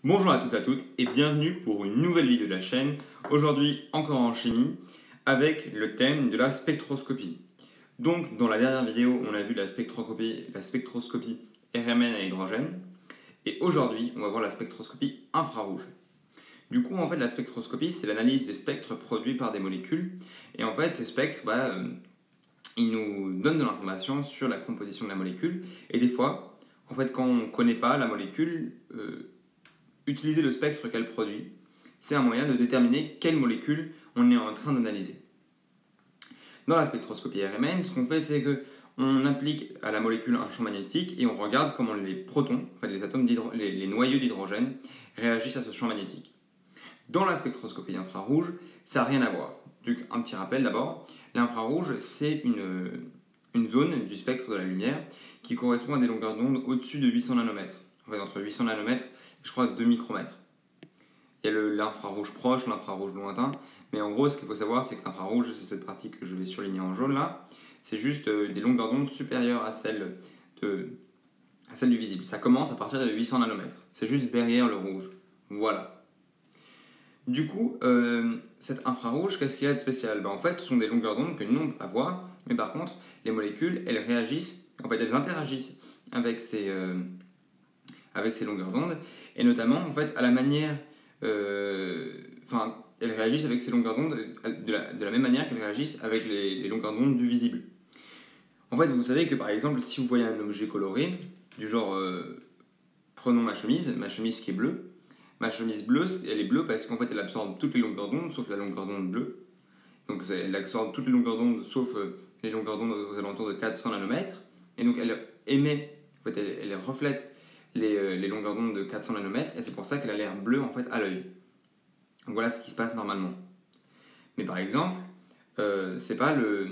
Bonjour à tous et à toutes et bienvenue pour une nouvelle vidéo de la chaîne, aujourd'hui encore en chimie, avec le thème de la spectroscopie. Donc dans la dernière vidéo, on a vu la spectroscopie RMN à hydrogène, et aujourd'hui on va voir la spectroscopie infrarouge. Du coup en fait la spectroscopie c'est l'analyse des spectres produits par des molécules, et en fait ces spectres, ils nous donnent de l'information sur la composition de la molécule, et des fois, en fait quand on ne connaît pas la molécule, utiliser le spectre qu'elle produit, c'est un moyen de déterminer quelle molécule on est en train d'analyser. Dans la spectroscopie RMN, ce qu'on fait, c'est qu'on applique à la molécule un champ magnétique et on regarde comment les protons, en fait les noyaux d'hydrogène, réagissent à ce champ magnétique. Dans la spectroscopie infrarouge, ça n'a rien à voir. Donc, un petit rappel d'abord, l'infrarouge, c'est une zone du spectre de la lumière qui correspond à des longueurs d'onde au-dessus de 800 nanomètres. En fait, entre 800 nanomètres et je crois 2 micromètres. Il y a l'infrarouge proche, l'infrarouge lointain, mais en gros, ce qu'il faut savoir, c'est que l'infrarouge, c'est cette partie que je vais surligner en jaune là, c'est juste des longueurs d'onde supérieures à celles du visible. Ça commence à partir de 800 nanomètres. C'est juste derrière le rouge. Voilà. Du coup, cet infrarouge, qu'est-ce qu'il y a de spécial? En fait, ce sont des longueurs d'onde que nous, on ne peut pas voir, mais par contre, les molécules, elles réagissent, en fait, elles interagissent avec ces longueurs d'onde, et notamment, en fait, à la manière... elles réagissent avec ces longueurs d'onde de la même manière qu'elles réagissent avec les longueurs d'onde du visible. En fait, vous savez que, par exemple, si vous voyez un objet coloré, du genre... prenons ma chemise qui est bleue. Ma chemise bleue, elle est bleue parce qu'en fait, elle absorbe toutes les longueurs d'onde, sauf la longueur d'onde bleue. Donc, elle absorbe toutes les longueurs d'onde, sauf les longueurs d'onde aux alentours de 400 nanomètres. Et donc, elle émet, en fait, elle reflète les longueurs d'onde de 400 nanomètres, et c'est pour ça qu'elle a l'air bleue, en fait, à l'œil. Donc, voilà ce qui se passe normalement. Mais par exemple, c'est pas le...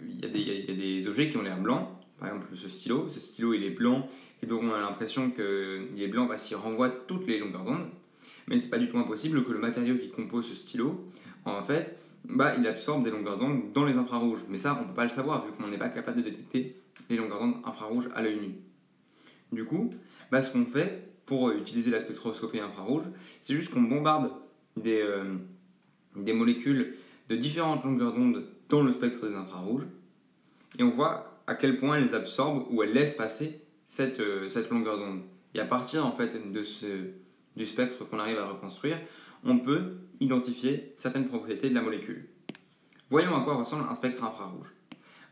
il y a des objets qui ont l'air blancs. Par exemple, ce stylo il est blanc, et donc on a l'impression qu'il est blanc parce qu'il renvoie toutes les longueurs d'onde. Mais c'est pas du tout impossible que le matériau qui compose ce stylo, en fait, il absorbe des longueurs d'onde dans les infrarouges. Mais ça, on ne peut pas le savoir vu qu'on n'est pas capable de détecter les longueurs d'onde infrarouges à l'œil nu. Du coup, ce qu'on fait pour utiliser la spectroscopie infrarouge, c'est juste qu'on bombarde des molécules de différentes longueurs d'onde dans le spectre des infrarouges, et on voit à quel point elles absorbent ou elles laissent passer cette longueur d'onde. Et à partir en fait du spectre qu'on arrive à reconstruire, on peut identifier certaines propriétés de la molécule. Voyons à quoi ressemble un spectre infrarouge.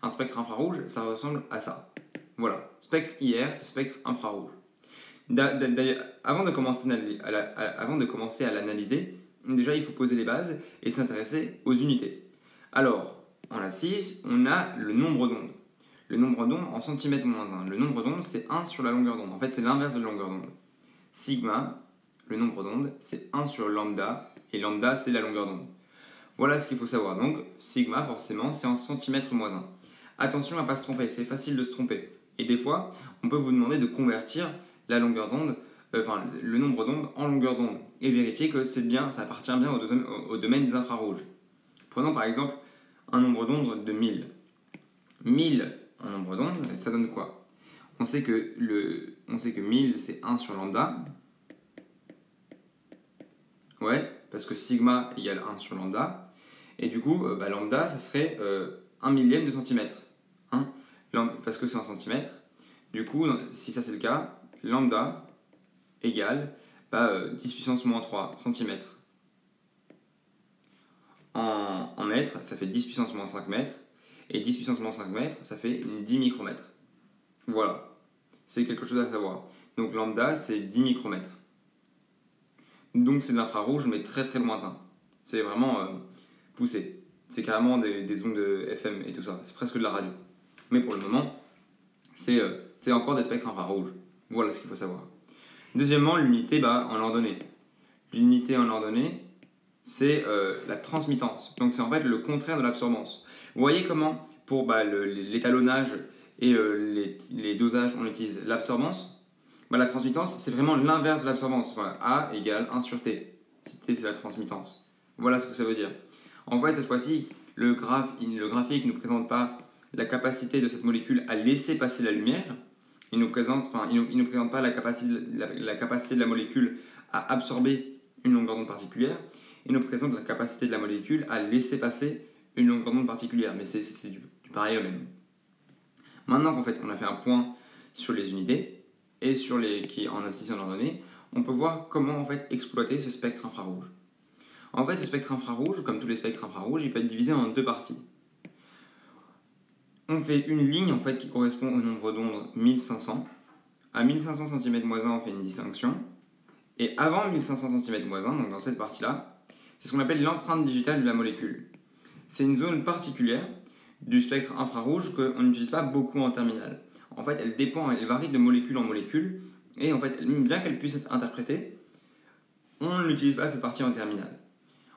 Un spectre infrarouge, ça ressemble à ça. Voilà, spectre IR, c'est spectre infrarouge. D'ailleurs, avant de commencer à l'analyser, déjà il faut poser les bases et s'intéresser aux unités. Alors, en abscisse, on a le nombre d'ondes. Le nombre d'ondes en centimètres moins 1. Le nombre d'ondes, c'est 1 sur la longueur d'onde. En fait, c'est l'inverse de la longueur d'onde. Sigma, le nombre d'ondes, c'est 1 sur lambda, et lambda, c'est la longueur d'onde. Voilà ce qu'il faut savoir. Donc, sigma, forcément, c'est en centimètres moins 1. Attention à ne pas se tromper, c'est facile de se tromper. Et des fois, on peut vous demander de convertir la longueur d'onde, le nombre d'ondes en longueur d'onde, et vérifier que c'est bien, ça appartient bien au domaine des infrarouges. Prenons par exemple un nombre d'onde de 1000. 1000 en nombre d'ondes, ça donne quoi? On sait que 1000 c'est 1 sur lambda. Ouais, parce que sigma égale 1 sur lambda. Et du coup, lambda, ça serait 1 millième de centimètre. Hein, parce que c'est en centimètres. Du coup, si ça c'est le cas, lambda égale 10 puissance moins 3 centimètres. En mètres, ça fait 10 puissance moins 5 mètres. Et 10 puissance moins 5 mètres, ça fait 10 micromètres. Voilà, c'est quelque chose à savoir. Donc lambda, c'est 10 micromètres. Donc c'est de l'infrarouge, mais très très lointain. C'est vraiment poussé. C'est carrément des ondes de FM et tout ça. C'est presque de la radio. Mais pour le moment, c'est encore des spectres infrarouges. Voilà ce qu'il faut savoir. Deuxièmement, l'unité en ordonnée. L'unité en ordonnée, c'est la transmittance. Donc c'est en fait le contraire de l'absorbance. Vous voyez comment, pour l'étalonnage et les dosages, on utilise l'absorbance. La transmittance, c'est vraiment l'inverse de l'absorbance. Enfin, A égale 1 sur T. Si T, c'est la transmittance. Voilà ce que ça veut dire. En fait, cette fois-ci, le graphique ne nous présente pas la capacité de cette molécule à laisser passer la lumière, il nous présente pas la capacité de la molécule à absorber une longueur d'onde particulière, il nous présente la capacité de la molécule à laisser passer une longueur d'onde particulière, mais c'est du pareil au même. Maintenant qu'en fait on a fait un point sur les unités et sur qui en abscissant ordonnée, on peut voir comment en fait exploiter ce spectre infrarouge. En fait, ce spectre infrarouge, comme tous les spectres infrarouges, il peut être divisé en deux parties. On fait une ligne en fait qui correspond au nombre d'ondes 1500. À 1500 cm-1, on fait une distinction. Et avant 1500 cm-1, donc dans cette partie-là, c'est ce qu'on appelle l'empreinte digitale de la molécule. C'est une zone particulière du spectre infrarouge qu'on n'utilise pas beaucoup en terminale. En fait, elle varie de molécule en molécule, et en fait, bien qu'elle puisse être interprétée, on n'utilise pas cette partie en terminale.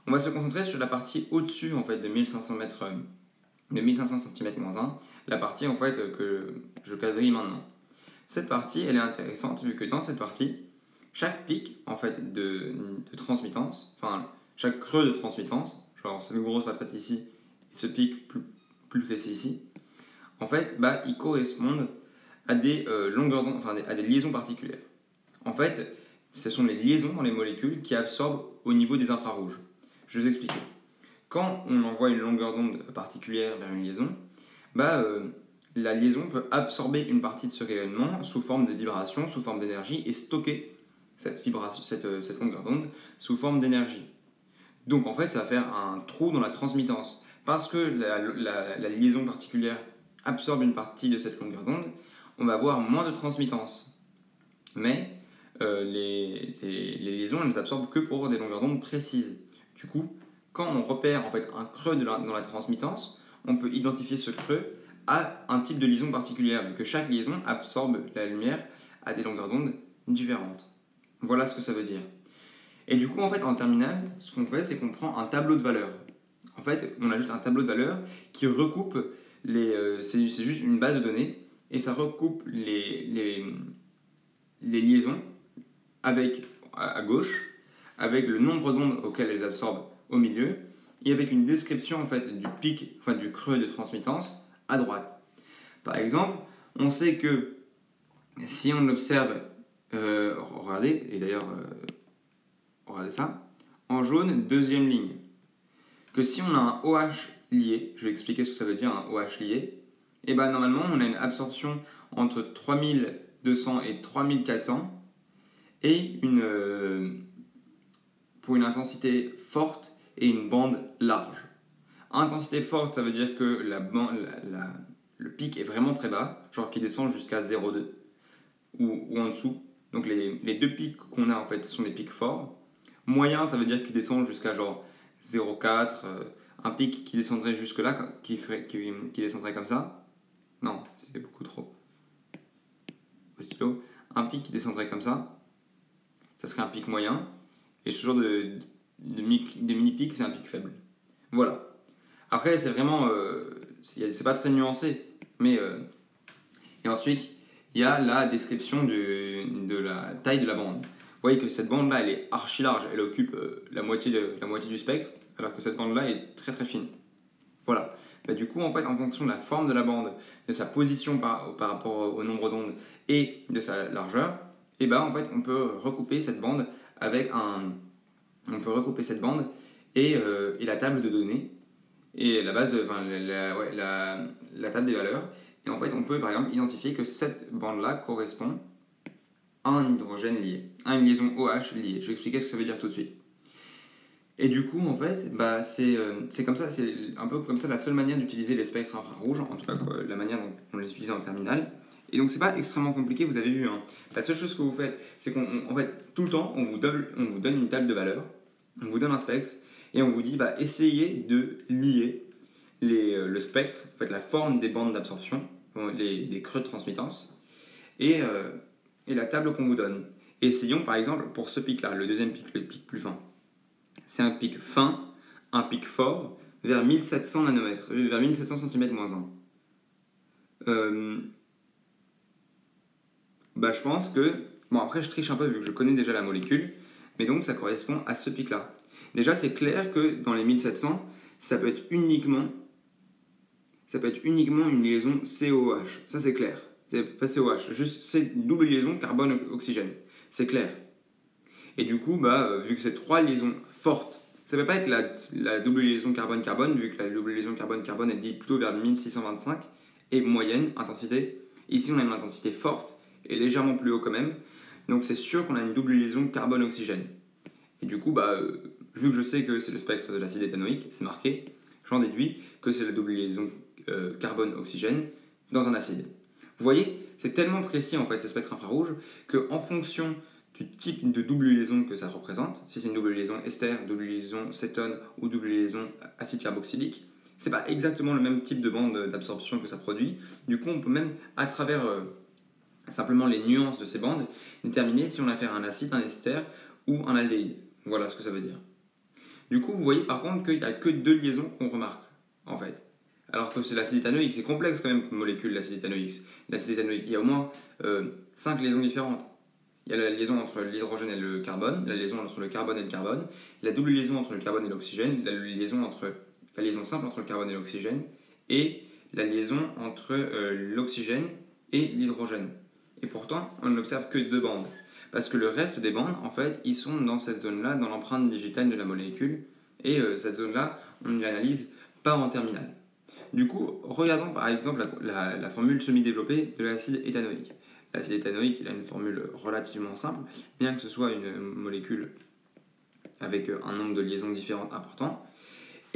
On va se concentrer sur la partie au-dessus en fait, de 1500 cm-1, la partie en fait, que je quadrille maintenant. Cette partie, elle est intéressante vu que dans cette partie, chaque pic en fait, de transmittance, enfin chaque creux de transmittance, genre cette grosse patate ici, et ce pic plus précis ici, en fait, ils correspondent à des longueurs d'onde, enfin à des liaisons particulières. En fait, ce sont les liaisons dans les molécules qui absorbent au niveau des infrarouges. Je vais vous expliquer. Quand on envoie une longueur d'onde particulière vers une liaison, la liaison peut absorber une partie de ce rayonnement sous forme de vibrations, sous forme d'énergie, et stocker cette longueur d'onde sous forme d'énergie. Donc en fait, ça va faire un trou dans la transmittance. Parce que la liaison particulière absorbe une partie de cette longueur d'onde, on va avoir moins de transmittance. Mais les liaisons, elles absorbent que pour des longueurs d'onde précises. Du coup, quand on repère en fait un creux dans la transmittance, on peut identifier ce creux à un type de liaison particulière, vu que chaque liaison absorbe la lumière à des longueurs d'onde différentes. Voilà ce que ça veut dire. Et du coup, en fait, en terminale, ce qu'on fait, c'est qu'on prend un tableau de valeurs. En fait, on a juste un tableau de valeurs qui recoupe c'est juste une base de données, et ça recoupe les liaisons avec, à gauche, avec le nombre d'ondes auxquelles elles absorbent au milieu, et avec une description en fait, du pic, enfin du creux de transmittance à droite. Par exemple, on sait que si on observe, regardez, et d'ailleurs, regardez ça, en jaune, deuxième ligne, que si on a un OH lié, je vais expliquer ce que ça veut dire un OH lié, et normalement on a une absorption entre 3200 et 3400, et pour une intensité forte et une bande large. Intensité forte, ça veut dire que le pic est vraiment très bas, genre qui descend jusqu'à 0,2 ou en dessous. Donc les deux pics qu'on a en fait, ce sont des pics forts. Moyen, ça veut dire qu'il descend jusqu'à genre 0,4, un pic qui descendrait jusque là, qui descendrait comme ça. Non, c'est beaucoup trop. Au stylo, un pic qui descendrait comme ça serait un pic moyen. Et ce genre de mini-pic, c'est un pic faible. Voilà. Après, c'est vraiment... c'est pas très nuancé. Mais... Et ensuite, il y a la description de la taille de la bande. Vous voyez que cette bande-là, elle est archi large. Elle occupe la moitié du spectre, alors que cette bande-là est très très fine. Voilà. Du coup, en fait, en fonction de la forme de la bande, de sa position par rapport au nombre d'ondes et de sa largeur, en fait, on peut recouper cette bande avec et la table de données et la base, la table des valeurs. Et en fait, on peut par exemple identifier que cette bande-là correspond à un hydrogène lié, à une liaison OH liée. Je vais expliquer ce que ça veut dire tout de suite. Et du coup, en fait, c'est comme ça, c'est un peu comme ça la seule manière d'utiliser les spectres infrarouges, en tout cas la manière dont on les utilise en terminale. Et donc, c'est pas extrêmement compliqué, vous avez vu. Hein. La seule chose que vous faites, c'est qu'en fait, tout le temps, on vous donne une table de valeurs, on vous donne un spectre, et on vous dit, essayez de lier le spectre, en fait, la forme des bandes d'absorption, des creux de transmittance, et la table qu'on vous donne. Et essayons, par exemple, pour ce pic-là, le deuxième pic, le pic plus fin. C'est un pic fin, un pic fort, vers 1700 nanomètres, vers 1700 cm-1. Je pense que... Bon, après, je triche un peu vu que je connais déjà la molécule, mais donc ça correspond à ce pic-là. Déjà, c'est clair que dans les 1700, ça peut être uniquement une liaison COH. Ça, c'est clair. c'est pas COH, juste c'est une double liaison carbone-oxygène. C'est clair. Et du coup, vu que c'est 3 liaisons fortes, ça ne peut pas être la double liaison carbone-carbone, vu que la double liaison carbone-carbone, elle dit plutôt vers 1625, et moyenne, intensité. Ici, on a une intensité forte, et légèrement plus haut quand même. Donc c'est sûr qu'on a une double liaison carbone-oxygène. Et du coup, vu que je sais que c'est le spectre de l'acide éthanoïque, c'est marqué, j'en déduis que c'est la double liaison carbone-oxygène dans un acide. Vous voyez, c'est tellement précis en fait ce spectre infrarouge qu'en fonction du type de double liaison que ça représente, si c'est une double liaison ester, double liaison cétone ou double liaison acide carboxylique, c'est pas exactement le même type de bande d'absorption que ça produit. Du coup, on peut même, à travers simplement les nuances de ces bandes, déterminer si on a affaire à un acide, un ester ou un aldéhyde. Voilà ce que ça veut dire. Du coup, vous voyez par contre qu'il n'y a que 2 liaisons qu'on remarque, en fait. Alors que c'est l'acide éthanoïque, c'est complexe quand même comme molécule, l'acide éthanoïque. L'acide éthanoïque, il y a au moins 5 liaisons différentes. Il y a la liaison entre l'hydrogène et le carbone, la liaison entre le carbone et le carbone, la double liaison entre le carbone et l'oxygène, la liaison simple entre le carbone et l'oxygène, et la liaison entre l'oxygène et l'hydrogène. Et pourtant, on n'observe que 2 bandes. Parce que le reste des bandes, en fait, ils sont dans cette zone-là, dans l'empreinte digitale de la molécule, et cette zone-là, on ne l'analyse pas en terminale. Du coup, regardons par exemple la formule semi-développée de l'acide éthanoïque. L'acide éthanoïque, il a une formule relativement simple, bien que ce soit une molécule avec un nombre de liaisons différentes important.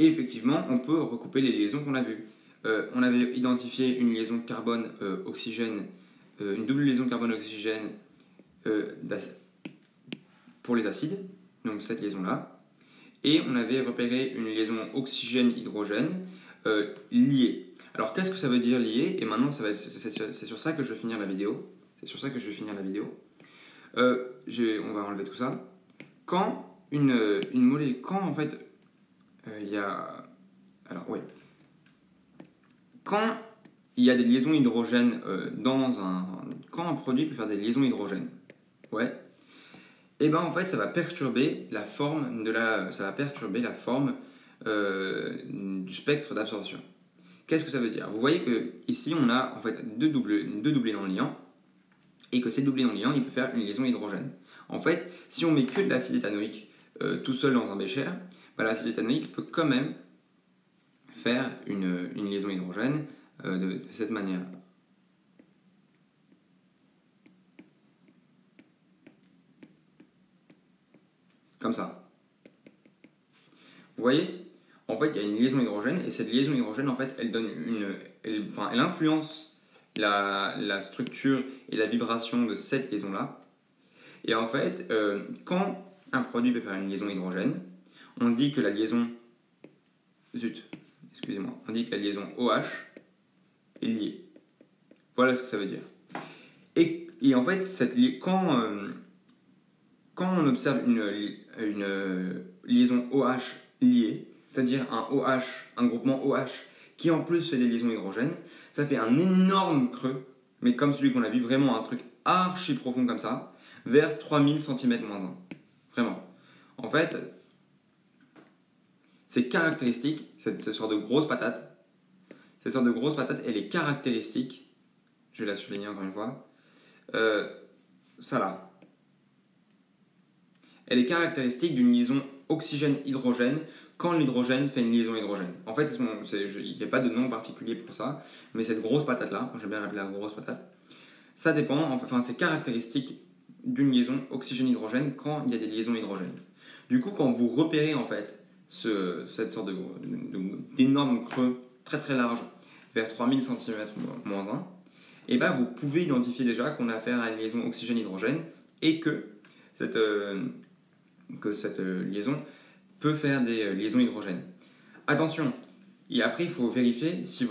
Et effectivement, on peut recouper les liaisons qu'on a vues. On avait identifié une liaison carbone-oxygène, une double liaison carbone-oxygène pour les acides, donc cette liaison-là. Et on avait repéré une liaison oxygène-hydrogène liée. Alors qu'est-ce que ça veut dire lié? Et maintenant, c'est sur ça que je vais finir la vidéo. On va enlever tout ça. Quand une molécule, quand en fait il y a, alors oui, quand il y a des liaisons hydrogènes quand un produit peut faire des liaisons hydrogènes, ouais, et ben en fait ça va perturber la forme du spectre d'absorption. Qu'est-ce que ça veut dire? Vous voyez que ici on a en fait deux doublés liants, et que ces doublés liants ils peuvent faire une liaison hydrogène. En fait, si on met que de l'acide éthanoïque tout seul dans un bécher, l'acide éthanoïque peut quand même faire une liaison hydrogène de cette manière. Comme ça. Vous voyez? En fait, il y a une liaison hydrogène, et cette liaison hydrogène, en fait, elle donne elle influence la structure et la vibration de cette liaison-là. Et en fait, quand un produit peut faire une liaison hydrogène, on dit que la liaison... on dit que la liaison OH est liée. Voilà ce que ça veut dire. Et en fait, quand on observe une liaison OH liée, c'est-à-dire un groupement OH qui en plus fait des liaisons hydrogènes, ça fait un énorme creux, mais comme celui qu'on a vu, vraiment un truc archi profond comme ça, vers 3000 cm-1. Vraiment. En fait, c'est caractéristique, cette sorte de grosse patate, elle est caractéristique, je vais la souligner encore une fois, ça là. Elle est caractéristique d'une liaison oxygène-hydrogène quand l'hydrogène fait une liaison hydrogène. En fait, il n'y a pas de nom particulier pour ça, mais cette grosse patate-là, j'aime bien l'appeler la grosse patate, ça dépend, c'est caractéristique d'une liaison oxygène-hydrogène quand il y a des liaisons hydrogènes. Du coup, quand vous repérez en fait cette sorte d'énorme creux très très large vers 3000 cm-1, et vous pouvez identifier déjà qu'on a affaire à une liaison oxygène-hydrogène et que cette liaison peut faire des liaisons hydrogènes. Attention, et après il faut vérifier si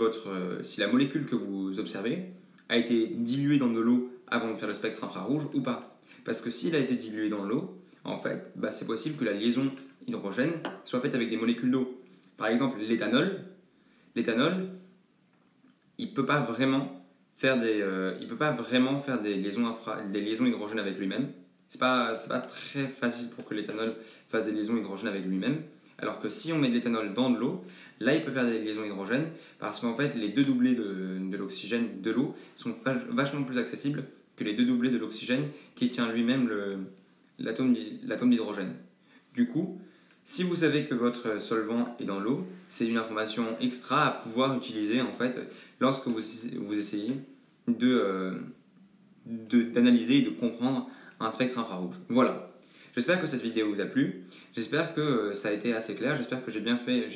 la molécule que vous observez a été diluée dans de l'eau avant de faire le spectre infrarouge ou pas. Parce que s'il a été dilué dans l'eau, en fait, c'est possible que la liaison hydrogène soit faite avec des molécules d'eau. Par exemple, l'éthanol, il ne peut pas vraiment faire des liaisons hydrogènes avec lui-même. C'est pas très facile pour que l'éthanol fasse des liaisons hydrogènes avec lui-même. Alors que si on met de l'éthanol dans de l'eau, là il peut faire des liaisons hydrogène parce qu'en fait les deux doublés de l'oxygène de l'eau sont vachement plus accessibles que les deux doublés de l'oxygène qui tient lui-même l'atome d'hydrogène. Du coup, si vous savez que votre solvant est dans l'eau, c'est une information extra à pouvoir utiliser en fait lorsque vous essayez d'analyser et de comprendre un spectre infrarouge. Voilà. J'espère que cette vidéo vous a plu. J'espère que ça a été assez clair. J'espère que j'ai bien fait.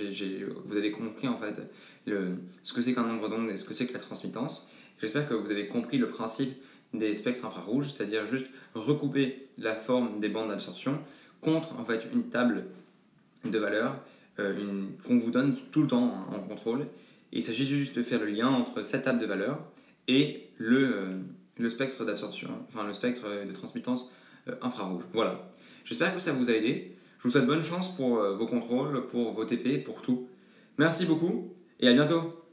Vous avez compris en fait ce que c'est qu'un nombre d'ondes et ce que c'est que la transmittance. J'espère que vous avez compris le principe des spectres infrarouges, c'est-à-dire juste recouper la forme des bandes d'absorption contre en fait une table de valeurs qu'on vous donne tout le temps en contrôle. Et il s'agit juste de faire le lien entre cette table de valeurs et le spectre d'absorption, enfin le spectre de transmittance infrarouge. Voilà. J'espère que ça vous a aidé. Je vous souhaite bonne chance pour vos contrôles, pour vos TP, pour tout. Merci beaucoup et à bientôt.